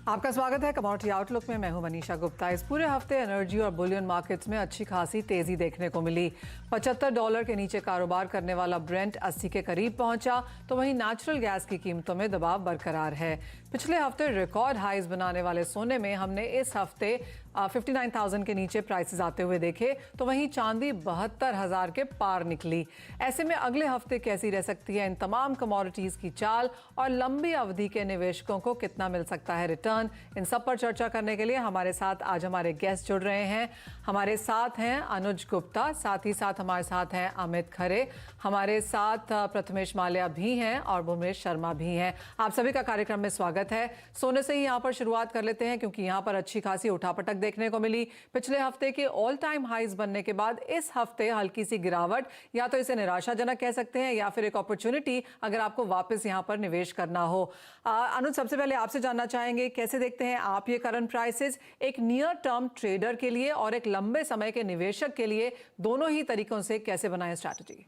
आपका स्वागत है कमोडिटी आउटलुक में। मैं हूं मनीषा गुप्ता। इस पूरे हफ्ते एनर्जी और बुलियन मार्केट्स में अच्छी खासी तेजी देखने को मिली। $75 के नीचे कारोबार करने वाला ब्रेंट 80 के करीब पहुंचा, तो वहीं नेचुरल गैस की कीमतों में दबाव बरकरार है। पिछले हफ्ते रिकॉर्ड हाइज बनाने वाले सोने में हमने इस हफ्ते 59,000 के नीचे प्राइसेस आते हुए देखे, तो वहीं चांदी 72,000 के पार निकली। ऐसे में अगले हफ्ते कैसी रह सकती है इन तमाम कमोडिटीज की चाल और लंबी अवधि के निवेशकों को कितना मिल सकता है रिटर्न, इन सब पर चर्चा करने के लिए हमारे साथ आज हमारे गेस्ट जुड़ रहे हैं। हमारे साथ हैं अनुज गुप्ता, साथ ही साथ हमारे साथ हैं अमित खरे, हमारे साथ प्रथमेश माल्या भी हैं और भूमेश शर्मा भी हैं। आप सभी का कार्यक्रम में स्वागत है। सोने से ही यहाँ पर शुरुआत कर लेते हैं, क्योंकि यहाँ पर अच्छी खासी उठापटक देखने को मिली। पिछले हफ्ते के ऑल टाइम हाइज बनने के बाद इस हफ्ते हल्की सी गिरावट, या तो इसे निराशाजनक कह सकते हैं या फिर एक अपॉर्चुनिटी अगर आपको वापस यहाँ पर निवेश करना हो। अनुज, सबसे पहले आपसे जानना चाहेंगे, कैसे देखते हैं आप ये करंट प्राइसेस एक नियर टर्म ट्रेडर के लिए और एक लंबे समय के निवेशक के लिए, दोनों ही तरीकों से कैसे बनाएं strategy?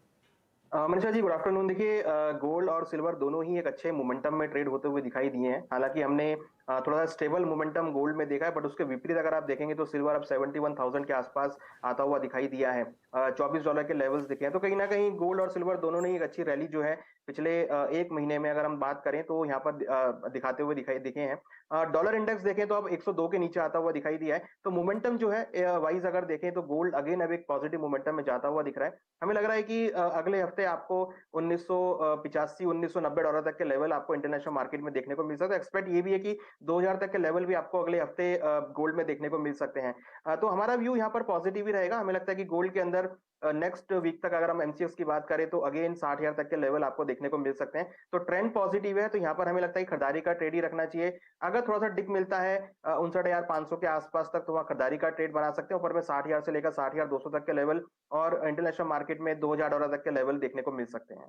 Manisha ji, good afternoon. देखिए, गोल्ड और सिल्वर दोनों ही एक अच्छे मोमेंटम में ट्रेड होते हुए दिखाई दिए हैं। हालांकि हमने थोड़ा सा स्टेबल मोमेंटम गोल्ड में देखा है, बट उसके विपरीत अगर आप देखेंगे तो सिल्वर अब 71,000 के आसपास आता हुआ दिखाई दिया है। $24 के लेवल्स दिखे हैं, तो कहीं ना कहीं गोल्ड और सिल्वर दोनों ने एक अच्छी रैली जो है पिछले एक महीने में अगर हम बात करें तो यहाँ पर दिखाते हुए दिखे हैं। डॉलर इंडेक्स देखें तो अब 102 के नीचे आता हुआ दिखाई दिया है। तो मोमेंटम जो है वाइज अगर देखें तो गोल्ड अगेन अब एक पॉजिटिव मोमेंटम में जाता हुआ दिख रहा है। हमें लग रहा है कि अगले हफ्ते आपको 1985 $1990 तक के लेवल आपको इंटरनेशनल मार्केट में देखने को मिल सकता है। एक्सपेक्ट ये भी है कि 2000 तक के लेवल भी आपको अगले हफ्ते गोल्ड में देखने को मिल सकते हैं। तो हमारा व्यू यहाँ पर पॉजिटिव ही रहेगा। हमें लगता है कि गोल्ड के अंदर नेक्स्ट वीक तक अगर हम एमसीएक्स की बात करें तो अगेन 60,000 तक के लेवल आपको देखने को मिल सकते हैं। तो ट्रेंड पॉजिटिव है, तो यहाँ पर हमें लगता है कि खरीदारी का ट्रेड ही रखना चाहिए। अगर थोड़ा सा डिप मिलता है 59,500 के आसपास तक, तो वहाँ खरीदारी का ट्रेड बना सकते हैं। ऊपर में 60,000 से लेकर 60,200 तक के लेवल और इंटरनेशनल मार्केट में $2,000 तक के लेवल देखने को मिल सकते हैं।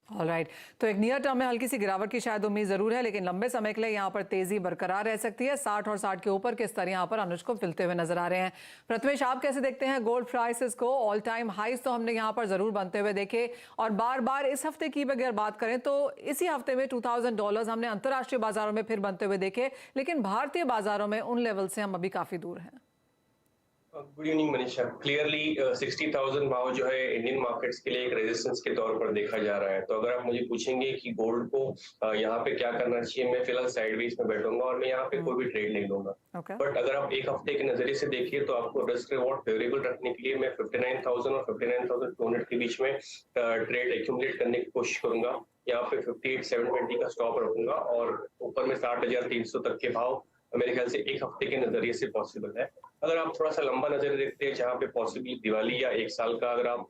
ऑलराइट, तो एक नियर टर्म में हल्की सी गिरावट की शायद उम्मीद जरूर है, लेकिन लंबे समय के लिए यहाँ पर तेजी बरकरार रह सकती है। 60 और 60 के ऊपर के स्तर यहाँ पर अनुज को मिलते हुए नजर आ रहे हैं। प्रथमेश, आप कैसे देखते हैं गोल्ड प्राइसेस को? ऑल टाइम हाइज तो हमने यहाँ पर जरूर बनते हुए देखे, और बार बार इस हफ्ते की अगर बात करें तो इसी हफ्ते में $2,000 हमने अंतर्राष्ट्रीय बाजारों में फिर बनते हुए देखे, लेकिन भारतीय बाजारों में उन लेवल से हम अभी काफी दूर हैं। Good evening Manisha. क्लियरली 60,000 भाव जो है इंडियन मार्केट्स के लिए एक रेजिस्टेंस के तौर पर देखा जा रहा है। तो अगर आप मुझे पूछेंगे कि गोल्ड को यहाँ पे क्या करना चाहिए, मैं फिलहाल साइडवेज में बैठूंगा और मैं यहाँ पे कोई भी ट्रेड नहीं लूंगा। बट अगर आप एक हफ्ते के नजरिए से देखिए तो आपको रिस्क रिवॉर्ड फेवरेबल रखने के लिए मैं 59,000 और 59,200 के बीच में ट्रेड एक्यूमुलेट करने की कोशिश करूंगा। यहाँ पे 58,720 का स्टॉप रखूंगा और ऊपर में 60,300 तक के भाव मेरे ख्याल से एक हफ्ते के नजरिए से पॉसिबल है। अगर आप थोड़ा सा लंबा नजर देखते हैं, जहाँ पे पॉसिबली दिवाली या एक साल का अगर आप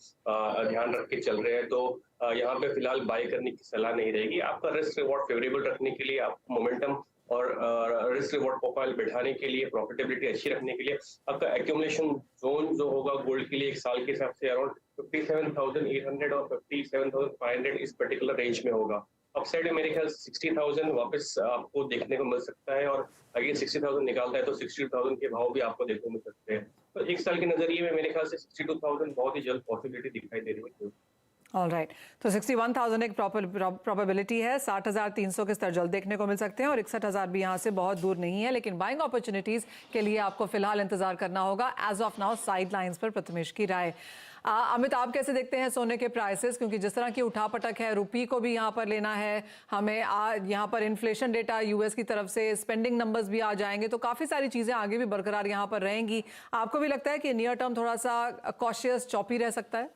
ध्यान रख के चल रहे हैं, तो यहाँ पे फिलहाल बाय करने की सलाह नहीं रहेगी। आपका रिस्क रिवॉर्ड फेवरेबल रखने के लिए, आप मोमेंटम और रिस्क रिवॉर्ड प्रोफाइल बैठाने के लिए, प्रॉफिटेबिलिटी अच्छी रखने के लिए आपका एक्यूमुलेशन जोन जो होगा गोल्ड के लिए एक साल के हिसाब से अराउंड 57,800 और 57,500 इस पर्टिकुलर रेंज में होगा। अपसाइड में मेरे ख्याल 60,000 वापस आपको देखने को मिल सकता है, और अगर 60,000 निकालता है तो 60,000 के भाव भी आपको देखने को मिल सकते हैं। तो एक साल के नजरिए में मेरे ख्याल से 62,000 बहुत ही जल्द पॉसिबिलिटी दिखाई दे रही है। ऑलराइट, तो 61,000 एक प्रोबेबिलिटी है। 60,300 के स्तर जल्द देखने को मिल सकते हैं और 61,000 भी यहाँ से बहुत दूर नहीं है, लेकिन बाइंग अपॉर्चुनिटीज के लिए आपको फिलहाल इंतजार करना होगा। As of now side lines पर प्रथमेश की राय। अमित, आप कैसे देखते हैं सोने के प्राइसेस? क्योंकि जिस तरह की उठापटक है, रुपी को भी यहाँ पर लेना है हमें, यहाँ पर इन्फ्लेशन डेटा यूएस की तरफ से, स्पेंडिंग नंबर्स भी आ जाएंगे, तो काफ़ी सारी चीज़ें आगे भी बरकरार यहाँ पर रहेंगी। आपको भी लगता है कि नियर टर्म थोड़ा सा कॉशियस चॉपी रह सकता है?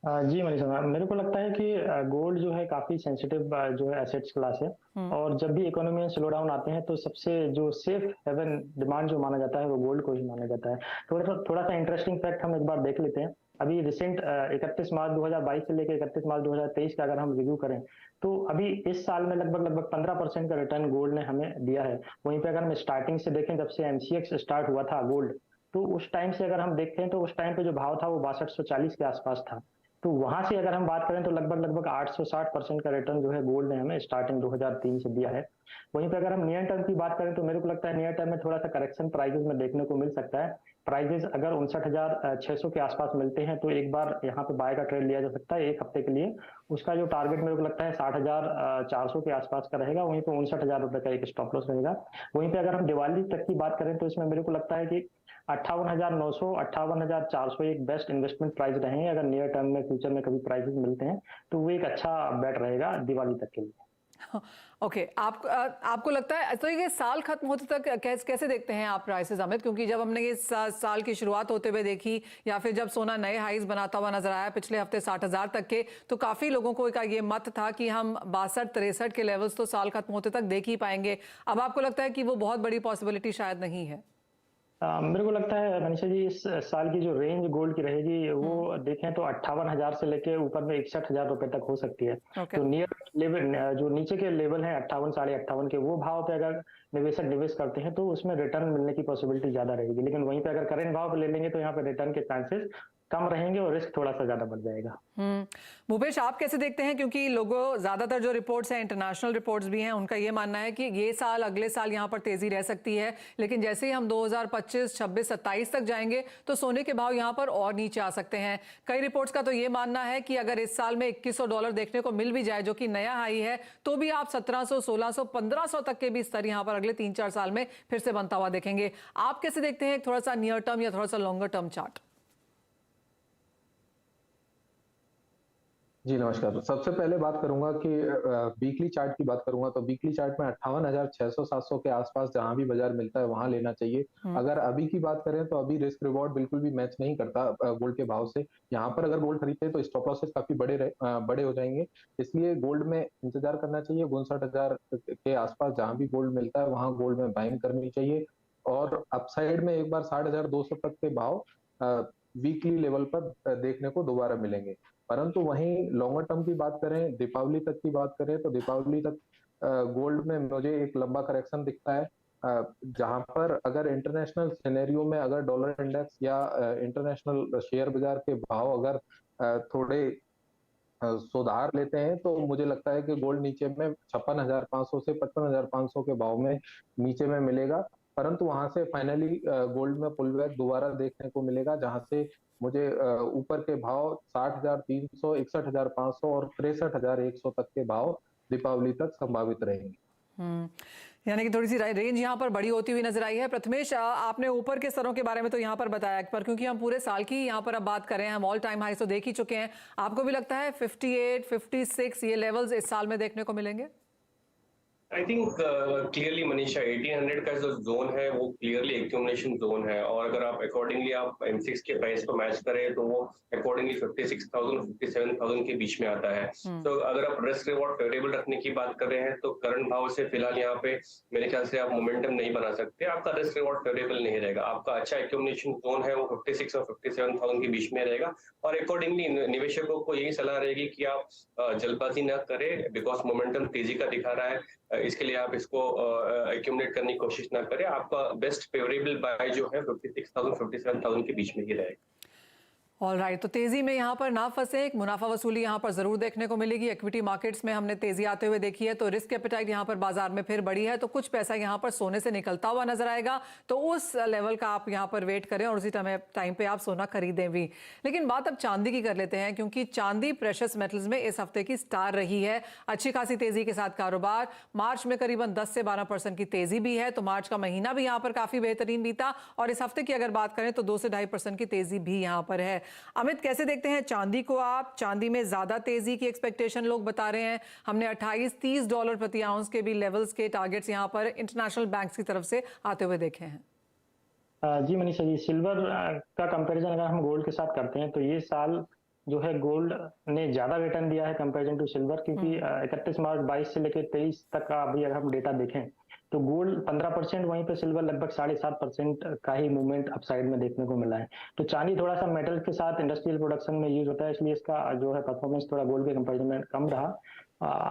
जी मनीषा, मेरे को लगता है कि गोल्ड जो है काफी सेंसिटिव जो है एसेट्स क्लास है, और जब भी इकोनॉमी में स्लो डाउन आते हैं तो सबसे जो सेफ हेवन डिमांड जो माना जाता है वो गोल्ड को ही माना जाता है। थोड़ा सा इंटरेस्टिंग फैक्ट हम एक बार देख लेते हैं। अभी रिसेंट 31 मार्च 2022 से लेकर 31 मार्च 2023 का अगर हम रिव्यू करें तो अभी इस साल में लगभग 15% का रिटर्न गोल्ड ने हमें दिया है। वहीं पे अगर हम स्टार्टिंग से देखें, जब से एमसीएक्स स्टार्ट हुआ था गोल्ड, तो उस टाइम से अगर हम देखते हैं तो उस टाइम पे जो भाव था वो 6240 के आसपास था। तो वहां से अगर हम बात करें तो लगभग 860% का रिटर्न जो है गोल्ड ने हमें स्टार्टिंग 2003 से दिया है। वहीं पे अगर हम नियर टर्म की बात करें तो मेरे को लगता है नियर टर्म में थोड़ा सा करेक्शन प्राइसेस में देखने को मिल सकता है, प्राइजेस अगर 59,600 के आसपास मिलते हैं तो एक बार यहाँ पे बाय का ट्रेड लिया जा सकता है एक हफ्ते के लिए। उसका जो टारगेट मेरे को लगता है 60,400 के आसपास का रहेगा, वहीं पे 59,000 रुपए का एक स्टॉप लॉस रहेगा। वहीं पे अगर हम दिवाली तक की बात करें तो इसमें मेरे को लगता है कि 58,900 58,400 एक बेस्ट इन्वेस्टमेंट प्राइस रहेंगे। अगर नियर टर्म में फ्यूचर में कभी प्राइसेस मिलते हैं तो वो एक अच्छा बेट रहेगा दिवाली तक के लिए। ओके, आपको लगता है तो ये साल खत्म होते तक कैसे देखते हैं आप प्राइसेस अमित? क्योंकि जब हमने ये साल की शुरुआत होते हुए देखी या फिर जब सोना नए हाईज बनाता हुआ नजर आया पिछले हफ्ते 60,000 तक के, तो काफी लोगों को का ये मत था कि हम 62-63 के लेवल्स तो साल खत्म होते तक देख ही पाएंगे। अब आपको लगता है कि वो बहुत बड़ी पॉसिबिलिटी शायद नहीं है? मेरे को लगता है मनीषा जी इस साल की जो रेंज गोल्ड की रहेगी वो देखें तो 58,000 से लेके ऊपर में 61,000 रुपए तक हो सकती है। Okay. तो नियर लेवल जो नीचे के लेवल हैं 58 साढ़े 58 के, वो भाव पे अगर निवेशक निवेश करते हैं तो उसमें रिटर्न मिलने की पॉसिबिलिटी ज्यादा रहेगी। लेकिन वहीं पे अगर करेंट भाव पे ले लेंगे तो यहाँ पे रिटर्न के चांसेस कम रहेंगे और रिस्क थोड़ा सा ज्यादा बढ़ जाएगा। भूपेश, आप कैसे देखते हैं? क्योंकि लोगों ज्यादातर जो रिपोर्ट्स हैं, इंटरनेशनल रिपोर्ट्स भी हैं, उनका ये मानना है कि ये साल अगले साल यहाँ पर तेजी रह सकती है, लेकिन जैसे ही हम 2025, 26, 27 तक जाएंगे तो सोने के भाव यहाँ पर और नीचे आ सकते हैं। कई रिपोर्ट्स का तो ये मानना है कि अगर इस साल में $2100 देखने को मिल भी जाए जो कि नया हाई है, तो भी आप 1700, 1600, 1500 तक के भी स्तर यहाँ पर अगले 3-4 साल में फिर से बनता हुआ देखेंगे। आप कैसे देखते हैं थोड़ा सा नियर टर्म या थोड़ा सा लॉन्गर टर्म चार्ट? जी नमस्कार। सबसे पहले बात करूंगा कि वीकली चार्ट की बात करूंगा तो वीकली चार्ट में 58,600-700 के आसपास जहां भी बाजार मिलता है वहां लेना चाहिए। अगर अभी की बात करें तो अभी रिस्क रिवॉर्ड बिल्कुल भी मैच नहीं करता गोल्ड के भाव से। यहाँ पर अगर गोल्ड खरीदते हैं तो स्टॉप लॉसेस काफी बड़े हो जाएंगे, इसलिए गोल्ड में इंतजार करना चाहिए। 59,000 के आसपास जहां भी गोल्ड मिलता है वहां गोल्ड में बाइंग करनी चाहिए। और अपसाइड में एक बार 60,200 तक के भाव वीकली लेवल पर देखने को दोबारा मिलेंगे। परंतु वहीं लॉन्गर टर्म की बात करें, दीपावली तक की बात करें तो दीपावली तक गोल्ड में मुझे एक लंबा करेक्शन दिखता है, जहां पर अगर इंटरनेशनल सिनेरियो में अगर डॉलर इंडेक्स या इंटरनेशनल शेयर बाजार के भाव अगर थोड़े सुधार लेते हैं तो मुझे लगता है कि गोल्ड नीचे में 56,500 से 55,500 के भाव में नीचे में मिलेगा। परंतु वहां से फाइनली गोल्ड में पुल बैक दोबारा देखने को मिलेगा, जहां से मुझे ऊपर के भाव 60,300, 61,500 और 63,100 तक के भाव दीपावली तक संभावित रहेंगे। यानी कि थोड़ी सी रेंज यहाँ पर बड़ी होती हुई नजर आई है। प्रथमेश, आपने ऊपर के स्तरों के बारे में तो यहाँ पर बताया, पर क्योंकि हम पूरे साल की यहाँ पर अब बात कर रहे हैं, हम ऑल टाइम हाई तो देख ही चुके हैं, आपको भी लगता है 58, 56 ये लेवल्स इस साल में देखने को मिलेंगे? आई थिंक क्लियरली मनीषा 1800 का जो जोन है वो क्लियरली एक्यूमुलेशन जोन है, और अगर आप अकॉर्डिंगली आप M6 के प्राइस को मैच करें तो वो अकॉर्डिंगली 56,000 57,000 के बीच में आता है। तो अगर आप रिस्क रिवॉर्ड फेवरेबल रखने की बात कर रहे हैं तो करंट भाव से फिलहाल यहाँ पे मेरे ख्याल से आप मोमेंटम नहीं बना सकते, आपका रिस्क रिवॉर्ड फेवरेबल नहीं रहेगा। आपका अच्छा एक्यूमुलेशन जोन है वो 56 और 57,000 के बीच में रहेगा, और अकॉर्डिंगली निवेशकों को यही सलाह रहेगी कि आप जल्दबाजी न करें, बिकॉज मोमेंटम तेजी का दिखा रहा है, इसके लिए आप इसको एक्यूमुलेट करने की कोशिश ना करें। आपका बेस्ट फेवरेबल बाय जो है 56,000 57,000 के बीच में ही रहेगा। ऑल राइट, तो तेजी में यहाँ पर ना फंसे, एक मुनाफा वसूली यहाँ पर जरूर देखने को मिलेगी। इक्विटी मार्केट्स में हमने तेजी आते हुए देखी है, तो रिस्क एपेटाइट यहाँ पर बाजार में फिर बढ़ी है, तो कुछ पैसा यहाँ पर सोने से निकलता हुआ नजर आएगा, तो उस लेवल का आप यहाँ पर वेट करें और उसी टाइम पे आप सोना खरीदें भी। लेकिन बात अब चांदी की कर लेते हैं, क्योंकि चांदी प्रेशियस मेटल्स में इस हफ्ते की स्टार रही है। अच्छी खासी तेजी के साथ कारोबार, मार्च में करीबन 10 से 12% की तेजी भी है, तो मार्च का महीना भी यहाँ पर काफी बेहतरीन बीता, और इस हफ्ते की अगर बात करें तो 2 से 2.5% की तेजी भी यहाँ पर है। अमित, कैसे देखते हैं चांदी को आप? चांदी में ज्यादा तेजी की एक्सपेक्टेशन लोग बता रहे हैं। हमने $28-30 प्रति आउंस के भी लेवल्स के टारगेट्स यहाँ पर इंटरनेशनल बैंक्स की तरफ से आते हुए देखे हैं। जी मनीषा जी, सिल्वर का कंपैरिजन अगर हम गोल्ड के साथ करते हैं तो ये साल जो है गोल्ड ने ज्यादा रिटर्न दिया है कंपैरिजन टू सिल्वर, क्योंकि 31 मार्च 22 से लेकर 23 तक का अभी अगर हम डेटा देखें तो गोल्ड 15%, वहीं पे सिल्वर लगभग 7.5% का ही मूवमेंट अपसाइड में देखने को मिला है। तो चांदी थोड़ा सा मेटल के साथ इंडस्ट्रियल प्रोडक्शन में यूज होता है, इसलिए इसका जो है परफॉर्मेंस थोड़ा गोल्ड के कंपैरिजन में कम रहा।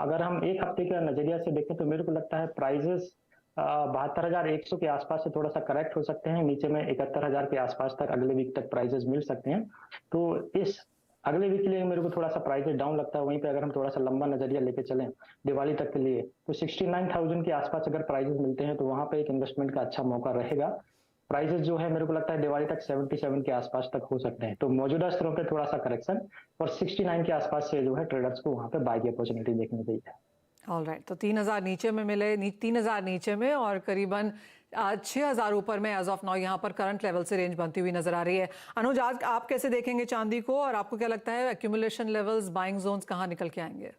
अगर हम एक हफ्ते के नजरिया से देखें तो मेरे को लगता है प्राइजेस 72,100 के आसपास से थोड़ा सा करेक्ट हो सकते हैं, नीचे में 71,000 के आसपास तक अगले वीक तक प्राइजेस मिल सकते हैं। तो इस अगले वीक के लिए मेरे को थोड़ा सा प्राइजेस डाउन लगता है। वहीं पे अगर हम थोड़ा सा लंबा नजरिया लेके चलें दिवाली तक के लिए तो 69,000 के आसपास अगर प्राइजेस मिलते हैं तो वहां पे एक इन्वेस्टमेंट का अच्छा मौका रहेगा। प्राइसेस जो है मेरे को लगता है दिवाली तक 77 के आसपास तक हो सकते हैं। तो मौजूदा स्तरों पे थोड़ा सा करेक्शन और 69 के आसपास से जो है ट्रेडर्स को वहां पे बाय की अपॉर्चुनिटी देखने चाहिए। ऑलराइट, तो 3000 नीचे में मिले, 3000 नीचे में और करीबन 6000 ऊपर में एज ऑफ नाउ यहाँ पर करंट लेवल से रेंज बनती हुई नजर आ रही है। अनुज, आज आप कैसे देखेंगे चांदी को और आपको क्या लगता है एक्यूमुलेशन लेवल्स, बाइंग जोन्स कहाँ निकल के आएंगे?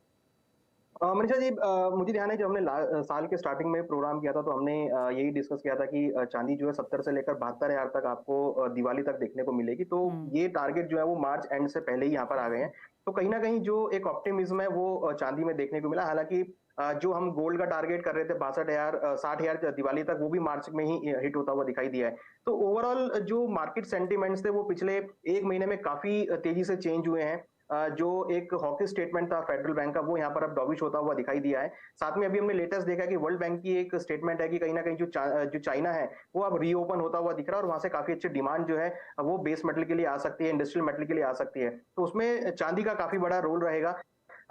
मनीषा जी, मुझे ध्यान है जब हमने साल के स्टार्टिंग में प्रोग्राम किया था तो हमने यही डिस्कस किया था कि चांदी जो है 70 से लेकर 72,000 तक आपको दिवाली तक देखने को मिलेगी। तो ये टारगेट जो है वो मार्च एंड से पहले ही यहाँ पर आ गए हैं। तो कहीं ना कहीं जो एक ऑप्टिमिज्म है वो चांदी में देखने को मिला। हालांकि जो हम गोल्ड का टारगेट कर रहे थे 62,000 60,000 दिवाली तक, वो भी मार्च में ही हिट होता हुआ दिखाई दिया है। तो ओवरऑल जो मार्केट सेंटिमेंट्स थे वो पिछले एक महीने में काफी तेजी से चेंज हुए हैं। जो एक हॉकिश स्टेटमेंट था फेडरल बैंक का वो यहाँ पर अब डॉविश होता हुआ दिखाई दिया है। साथ में अभी हमने लेटेस्ट देखा कि वर्ल्ड बैंक की एक स्टेटमेंट है कि कहीं ना कहीं जो चाइना है वो अब रीओपन होता हुआ दिख रहा है और वहां से काफी अच्छी डिमांड जो है वो बेस मेटल के लिए आ सकती है, इंडस्ट्रियल मेटल के लिए आ सकती है। तो उसमें चांदी का काफी बड़ा रोल रहेगा।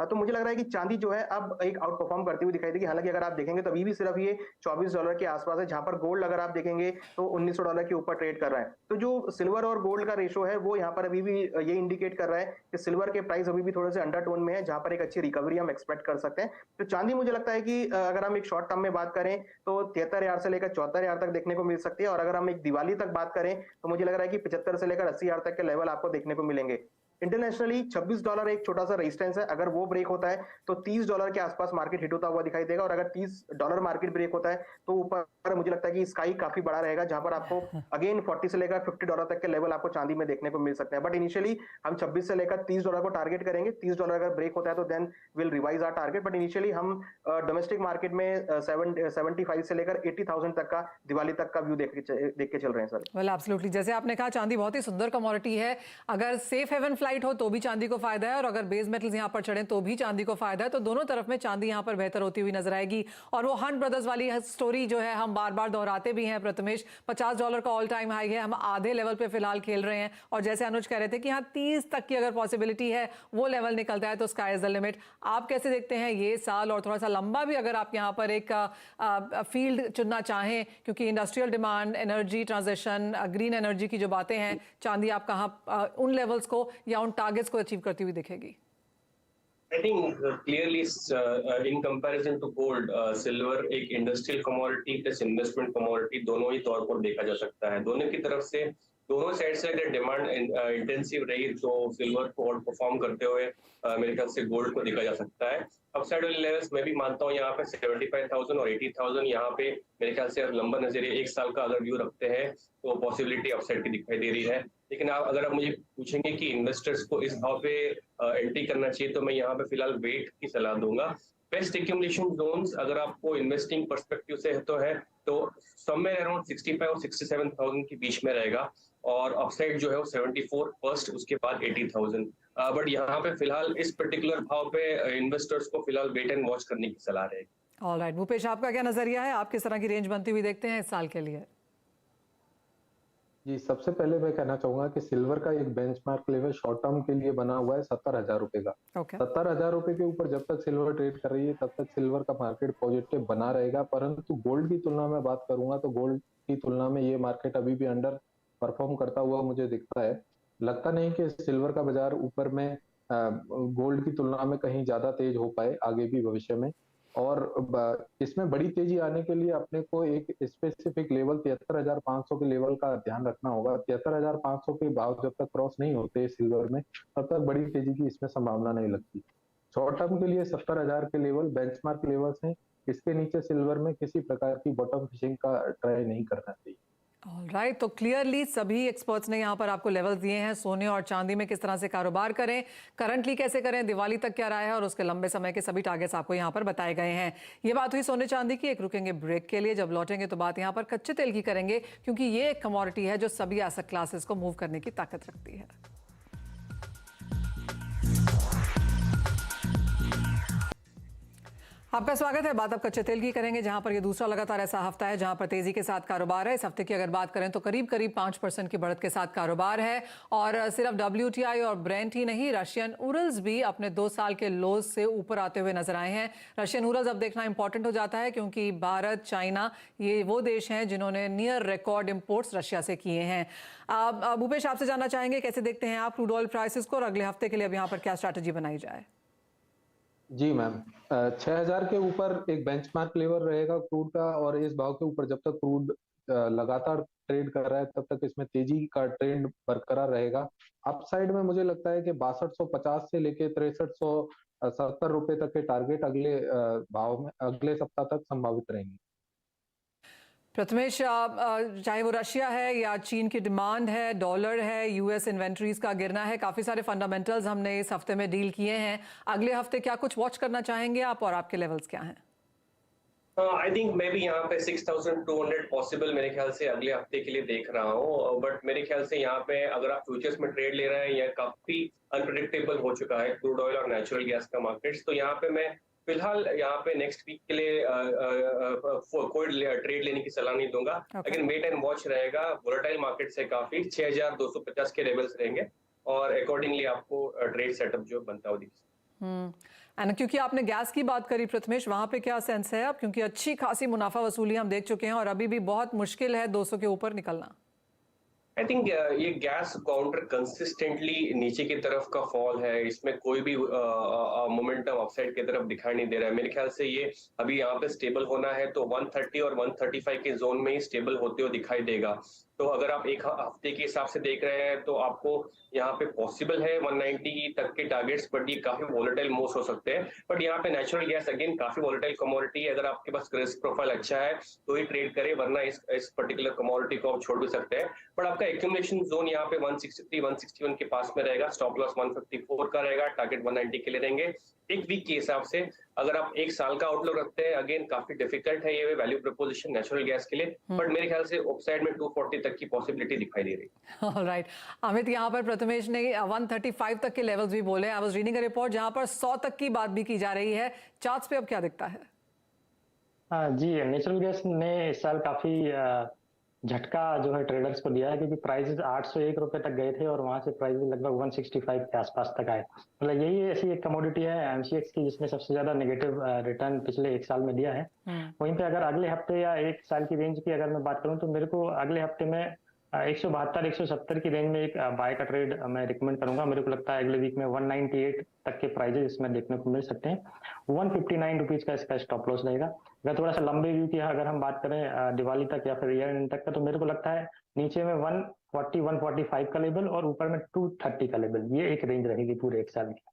तो मुझे लग रहा है कि चांदी जो है अब एक आउट परफॉर्म करती हुई दिखाई देगी। हालांकि अगर आप देखेंगे तो अभी भी सिर्फ ये $24 के आसपास है, जहां पर गोल्ड अगर आप देखेंगे तो $1900 के ऊपर ट्रेड कर रहा है। तो जो सिल्वर और गोल्ड का रेशो है वो यहाँ पर अभी भी ये इंडिकेट कर रहा है कि सिल्वर के प्राइस अभी भी थोड़े से अंडरटोन में है, जहां पर एक अच्छी रिकवरी हम एक्सपेक्ट कर सकते हैं। तो चांदी मुझे लगता है कि अगर हम एक शॉर्ट टर्म में बात करें तो 73,000 से लेकर 74,000 तक देखने को मिल सकती है। और अगर हम एक दिवाली तक बात करें तो मुझे लग रहा है कि 75 से लेकर 80,000 तक के लेवल आपको देखने को मिलेंगे। इंटरनेशनली $26 एक छोटा सा रेजिस्टेंस है, अगर वो ब्रेक होता है तो $30 के आसपास मार्केट हिट होता हुआ दिखाई देगा। और अगर $30 मार्केट ब्रेक होता है तो ऊपर मुझे लगता है कि स्काई काफी बड़ा रहेगा, जहां पर आपको अगेन 40 से लेकर $50 तक के लेवल आपको चांदी में देखने को मिल सकते हैं। बट इनिशियली हम 26 से लेकर $30 को टारगेट करेंगे। $30 अगर ब्रेक होता है तो then will revise our target. But initially हम डोमेस्टिक मार्केट में 75 से लेकर 80,000 तक का दिवाली तक का व्यू देख के चल रहे हैं सर। वेल एब्सोल्युटली, जैसे आपने कहा चांदी बहुत ही सुंदर कमोडिटी है। अगर सेफ हेवन फ्लाइट हो तो भी चांदी को फायदा है और अगर बेस मेटल्स यहाँ पर चढ़े तो भी चांदी को फायदा है। तो दोनों तरफ में चांदी यहाँ पर बेहतर होती हुई नजर आएगी। और वो हंट ब्रदर्स वाली स्टोरी जो है हम बार बार दोहराते भी हैं प्रथमेश, $50 का ऑल टाइम हाई है, हम आधे लेवल पे फिलहाल खेल रहे हैं। और जैसे अनुज कह रहे थे कि हाँ 30 तक की अगर पॉसिबिलिटी है वो लेवल निकलता है तो स्काई इज द लिमिट। आप कैसे देखते हैं ये साल और थोड़ा सा लंबा भी अगर आप यहाँ पर एक फील्ड चुनना चाहें, क्योंकि industrial demand, energy transition, green energy की जो बातें हैं, चांदी आप कहाँ उन लेवल्स को या उन टारगेट्स को अचीव करती हुई दिखेगी? I think clearly in comparison to gold, silver एक industrial commodity plus investment commodity दोनों ही तौर पर देखा जा सकता है। दोनों की तरफ से, दोनों साइड से अगर डिमांड इंटेंसिव रही तो सिल्वर को आउट परफॉर्म करते हुए मेरे ख्याल से गोल्ड को देखा जा सकता है। अपसाइड वाले लेवल्स मैं भी मानता हूँ यहाँ पे 75,000 और 80,000 यहाँ पे मेरे ख्याल से लंबा नजरिए एक साल का अगर व्यू रखते हैं तो पॉसिबिलिटी अपसाइड की दिखाई दे रही है। लेकिन अगर आप मुझे पूछेंगे कि इन्वेस्टर्स को इस भाव पे एंट्री करना चाहिए तो मैं यहाँ पे फिलहाल वेट की सलाह दूंगा। बेस्ट एक्यूमुलेशन जोन्स अगर आपको इन्वेस्टिंग पर्सपेक्टिव से है तो समवेयर अराउंड 65 और 67,000 के बीच में रहेगा और अपसाइड जो है वो 74 फर्स्ट, उसके बाद 80,000। बट यहाँ पे फिलहाल इस पर्टिकुलर भाव पे इन्वेस्टर्स को फिलहाल वेट एंड वॉच करने की सलाह रहेगी। ऑलराइट, भूपेश आपका क्या नजरिया है? आप किस तरह की रेंज बनती हुई देखते हैं इस साल के लिए? जी, सबसे पहले मैं कहना चाहूंगा कि सिल्वर का एक बेंचमार्क लेवल शॉर्ट टर्म के लिए बना हुआ है 70,000 रुपए का। 70,000 रुपए के ऊपर जब तक सिल्वर ट्रेड कर रही है तब तक सिल्वर का मार्केट पॉजिटिव बना रहेगा। परंतु गोल्ड की तुलना में बात करूंगा तो गोल्ड की तुलना में ये मार्केट अभी भी अंडर परफॉर्म करता हुआ मुझे दिखता है। लगता नहीं कि सिल्वर का बाजार ऊपर में गोल्ड की तुलना में कहीं ज्यादा तेज हो पाए आगे भी भविष्य में। और इसमें बड़ी तेजी आने के लिए अपने को एक स्पेसिफिक लेवल 73,500 के लेवल का ध्यान रखना होगा। 73,500 के भाव जब तक क्रॉस नहीं होते सिल्वर में तब तक बड़ी तेजी की इसमें संभावना नहीं लगती। शॉर्ट टर्म के लिए 70,000 के लेवल बेंचमार्क लेवल्स हैं। इसके नीचे सिल्वर में किसी प्रकार की बॉटम फिशिंग का ट्राई नहीं करना चाहिए। ऑलराइट, तो क्लियरली सभी एक्सपर्ट्स ने यहाँ पर आपको लेवल्स दिए हैं। सोने और चांदी में किस तरह से कारोबार करें, करंटली कैसे करें, दिवाली तक क्या राय है और उसके लंबे समय के सभी टारगेट्स आपको यहाँ पर बताए गए हैं। ये बात हुई सोने चांदी की। एक रुकेंगे ब्रेक के लिए, जब लौटेंगे तो बात यहाँ पर कच्चे तेल की करेंगे, क्योंकि ये एक कमोडिटी है जो सभी एसेट क्लासेस को मूव करने की ताकत रखती है। आपका स्वागत है। बात अब कच्चे तेल की करेंगे, जहां पर ये दूसरा लगातार ऐसा हफ्ता है जहां पर तेजी के साथ कारोबार है। इस हफ्ते की अगर बात करें तो करीब 5% की बढ़त के साथ कारोबार है। और सिर्फ WTI और ब्रेंट ही नहीं, रशियन उरल्स भी अपने 2 साल के लोज से ऊपर आते हुए नजर आए हैं। रशियन उरल्स अब देखना इंपॉर्टेंट हो जाता है, क्योंकि भारत, चाइना, ये वो देश हैं जिन्होंने नियर रिकॉर्ड इंपोर्ट्स रशिया से किए हैं। भूपेश, आपसे जानना चाहेंगे कैसे देखते हैं आप क्रूड ऑयल प्राइसेस को, और अगले हफ्ते के लिए अब यहाँ पर क्या स्ट्रैटेजी बनाई जाए? जी मैम, 6000 के ऊपर एक बेंचमार्क लेवल रहेगा क्रूड का, और इस भाव के ऊपर जब तक क्रूड लगातार ट्रेड कर रहा है तब तक इसमें तेजी का ट्रेंड बरकरार रहेगा। अपसाइड में मुझे लगता है कि 6250 से लेके 6370 रुपए तक के टारगेट अगले भाव में अगले सप्ताह तक संभावित रहेंगे। प्रथमेश, चाहे वो रशिया है या चीन की डिमांड है, डॉलर है, यूएस इन्वेंट्रीज का गिरना है, काफी सारे फंडामेंटल्स हमने इस हफ्ते में डील किए हैं। अगले हफ्ते क्या कुछ वॉच करना चाहेंगे आप, और आपके लेवल्स क्या हैं? आई थिंक मैं भी यहाँ पे 6200 पॉसिबल मेरे ख्याल से अगले हफ्ते के लिए देख रहा हूँ। बट मेरे ख्याल से यहाँ पे अगर आप फ्यूचर्स में ट्रेड ले रहे हैं, यह काफी अनप्रिडिक्टेबल हो चुका है क्रूड ऑयल और नेचुरल गैस का मार्केट्स। तो यहाँ पे मैं फिलहाल यहाँ पे नेक्स्ट वीक के लिए कोई ट्रेड लेने की सलाह नहीं दूंगा। लेकिन वेट एंड वॉच रहेगा। वोलेटाइल मार्केट से काफी 6250 के लेवल्स रहेंगे, और अकॉर्डिंगली आपको ट्रेड सेटअप जो बनता हो दिखे। एंड क्योंकि आपने गैस की बात करी प्रथमेश, वहां पे क्या सेंस है अब, क्योंकि अच्छी खासी मुनाफा वसूली हम देख चुके हैं और अभी भी बहुत मुश्किल है 200 के ऊपर निकलना। आई थिंक ये गैस काउंटर कंसिस्टेंटली नीचे की तरफ का फॉल है, इसमें कोई भी मोमेंटम अपसाइड की तरफ दिखाई नहीं दे रहा है। मेरे ख्याल से ये अभी यहाँ पे स्टेबल होना है तो 130 और 135 के जोन में ही स्टेबल होते हुए दिखाई देगा। तो अगर आप एक हफ्ते के हिसाब से देख रहे हैं तो आपको यहाँ पे पॉसिबल है 190 तक के टारगेट्स, बट ये काफी वोलेटाइल मूव्स हो सकते हैं। बट यहाँ पे नेचुरल गैस अगेन काफी वोलेटाइल कमोडिटी है, अगर आपके पास रिस्क प्रोफाइल अच्छा है तो ही ट्रेड करें, वरना इस पर्टिकुलर कमोडिटी को आप छोड़ भी सकते हैं। बट आपका एक्यूमुलेशन जोन यहाँ पे 163 161 के पास में रहेगा, स्टॉप लॉस 154 का रहेगा, टारगेट 190 के लिए रहेंगे। एक वीक के हिसाब से अगर आप एक साल का आउटलुक रखते हैं, अगेन काफी डिफिकल्ट है ये वैल्यू प्रपोजिशन नेचुरल गैस के लिए, बट मेरे ख्याल से अपसाइड में 240 तक की पॉसिबिलिटी दिखाई दे रही है। ऑलराइट अमित, यहाँ पर प्रथमेश ने 135 तक के लेवल्स भी बोले। I was reading a report जहां पर 100 तक की बात भी की जा रही है। चार्ट्स पे अब क्या दिखता है? जी, नेचुरल गैस ने इस साल काफी झटका जो है ट्रेडर्स को दिया है, क्योंकि प्राइसेस 801 रुपए तक गए थे और वहां से प्राइस लगभग 165 के आसपास तक आए। मतलब यही ऐसी एक कमोडिटी है एमसीएक्स की जिसने सबसे ज्यादा नेगेटिव रिटर्न पिछले एक साल में दिया है। वहीं पे अगर अगले हफ्ते या एक साल की रेंज की अगर मैं बात करूं तो मेरे को अगले हफ्ते में 172 170 की रेंज में एक बाय का ट्रेड मैं रिकमेंड करूंगा। मेरे को लगता है अगले वीक में 198 तक के प्राइजेस इसमें देखने को मिल सकते हैं। 159 रुपीज का इसका स्टॉप लॉस रहेगा। अगर थोड़ा सा लंबे व्यू की अगर हम बात करें दिवाली तक या फिर ईयर एंड तक का, तो मेरे को लगता है नीचे में 140 145 का लेवल और ऊपर में 230 का लेवल, ये एक रेंज रहेगी पूरे एक साल की।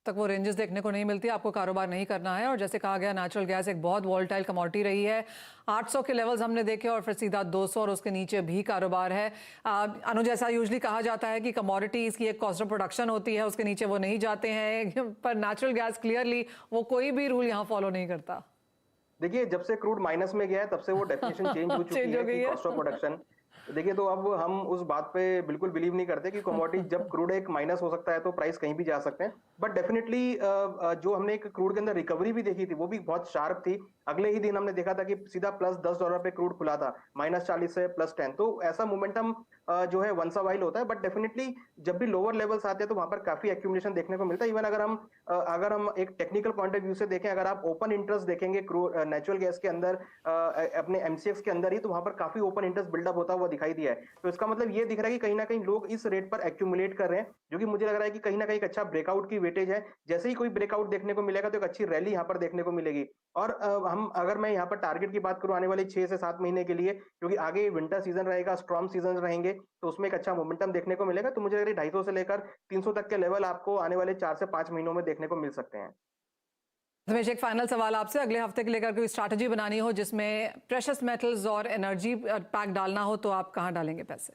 तक वो रेंजेस देखने को नहीं मिलती, आपको कारोबार नहीं करना है। और जैसे कहा गया, नेचुरल गैस एक बहुत वॉलेटाइल कमोडिटी रही है। 800 के लेवल्स हमने देखे और फिर सीधा 200 और उसके नीचे भी कारोबार है। अनुज, जैसा यूजली कहा जाता है कि कमोडिटीज की एक कॉस्ट ऑफ प्रोडक्शन होती है, उसके नीचे वो नहीं जाते हैं, पर नेचुरल गैस क्लियरली वो कोई भी रूल यहाँ फॉलो नहीं करता। देखिए, जब से क्रूड माइनस में गया है तब से वो डेफिनेशन चेंज हो चुकी है कि कॉस्ट ऑफ प्रोडक्शन। देखिए, तो अब हम उस बात पे बिल्कुल बिलीव नहीं करते कि कमोडिटी जब क्रूड एक माइनस हो सकता है तो प्राइस कहीं भी जा सकते हैं। बट डेफिनेटली जो हमने एक क्रूड के अंदर रिकवरी भी देखी थी वो भी बहुत शार्प थी। अगले ही दिन हमने देखा था कि सीधा प्लस $10 पे क्रूड खुला था, -40 से +10। तो ऐसा मोमेंटम जो है वंस अ वाइल होता है। बट डेफिनेटली जब भी लोअर लेवल्स आते हैं तो वहां पर काफी एक्यूमुलेशन देखने को मिलता है। इवन अगर हम एक टेक्निकल पॉइंट ऑफ व्यू से देखें, अगर आप ओपन इंटरेस्ट देखेंगे नेचुरल गैस के अंदर अपने एमसीएक्स के अंदर ही, तो वहां पर काफी ओपन इंटरेस्ट बिल्डअप होता हुआ दिखाई दिया है। तो इसका मतलब ये दिख रहा है कि कहीं ना कहीं लोग इस रेट पर एक्यूमुलेट कर रहे हैं, जो कि मुझे लग रहा है कि कहीं ना कहीं एक अच्छा ब्रेकआउट की वेटेज है। जैसे ही कोई ब्रेकआउट देखने को मिलेगा तो एक अच्छी रैली यहाँ पर देखने को मिलेगी। और अगर मैं यहाँ पर टारगेट की बात करूं आने वाले 6 से 7 महीने के लिए, क्योंकि आगे विंटर सीजन रहेगा, स्ट्रॉन्ग सीजन रहेंगे, तो उसमें एक अच्छा मोमेंटम देखने को मिलेगा। तो मुझे लग रहा है 250 से लेकर 300 तक के लेवल आपको आने वाले 4 से 5 महीनों में देखने को मिल सकते हैं। रमेश, एक फाइनल सवाल आपसे, अगले हफ्ते के लेकर कोई स्ट्रैटेजी बनानी हो जिसमें प्रेशियस मेटल्स और एनर्जी पैक डालना हो, तो आप कहाँ डालेंगे पैसे?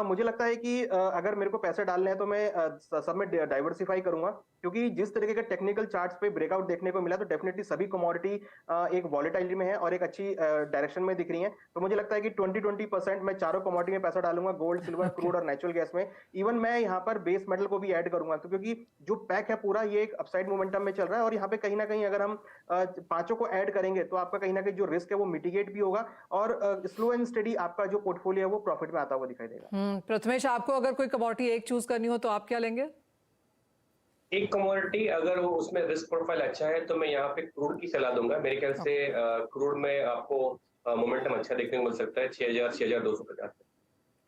मुझे लगता है कि अगर मेरे को पैसे डालने हैं तो मैं सब में डाइवर्सिफाई करूंगा, क्योंकि जिस तरीके के टेक्निकल चार्ट्स पे ब्रेकआउट देखने को मिला तो डेफिनेटली सभी कमोडिटी एक वॉलेटाइलिटी में है और एक अच्छी डायरेक्शन में दिख रही है। तो मुझे लगता है कि 20% मैं चारों कमोडिटी में पैसा डालूंगा, गोल्ड, सिल्वर, क्रूड और नेचुरल गैस में। इवन मैं यहाँ पर बेस मेटल को भी ऐड करूंगा, तो क्योंकि जो पैक है पूरा ये एक अपसाइड मोमेंटम में चल रहा है और यहाँ पे कहीं ना कहीं अगर हम पांचों को ऐड करेंगे तो आपका कहीं ना कहीं जो रिस्क है वो मिटिगेट भी होगा और स्लो एंड स्टेडी आपका जो पोर्टफोलियो है वो प्रॉफिट में आता हुआ दिखाई देगा। प्रथमेश, आपको अगर कोई कमोडिटी एक चूज करनी हो तो आप क्या लेंगे? एक कमोडिटी अगर वो उसमें रिस्क प्रोफाइल अच्छा है तो मैं यहाँ पे क्रूड की सलाह दूंगा। मेरे ख्याल से क्रूड में आपको मोमेंटम अच्छा देखने को मिल सकता है 6,250।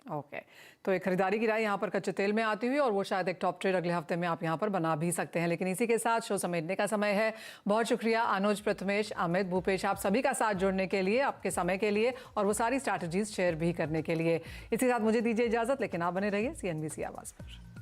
ओके, तो एक खरीदारी की राय यहाँ पर कच्चे तेल में आती हुई और वो शायद एक टॉप ट्रेड अगले हफ्ते में आप यहाँ पर बना भी सकते हैं। लेकिन इसी के साथ शो समेटने का समय है। बहुत शुक्रिया अनुज, प्रथमेश, अमित, भूपेश, आप सभी का साथ जोड़ने के लिए, आपके समय के लिए और वो सारी स्ट्रैटेजीज शेयर भी करने के लिए। इसी के साथ मुझे दीजिए इजाजत, लेकिन आप बने रहिए CNBC आवाज पर।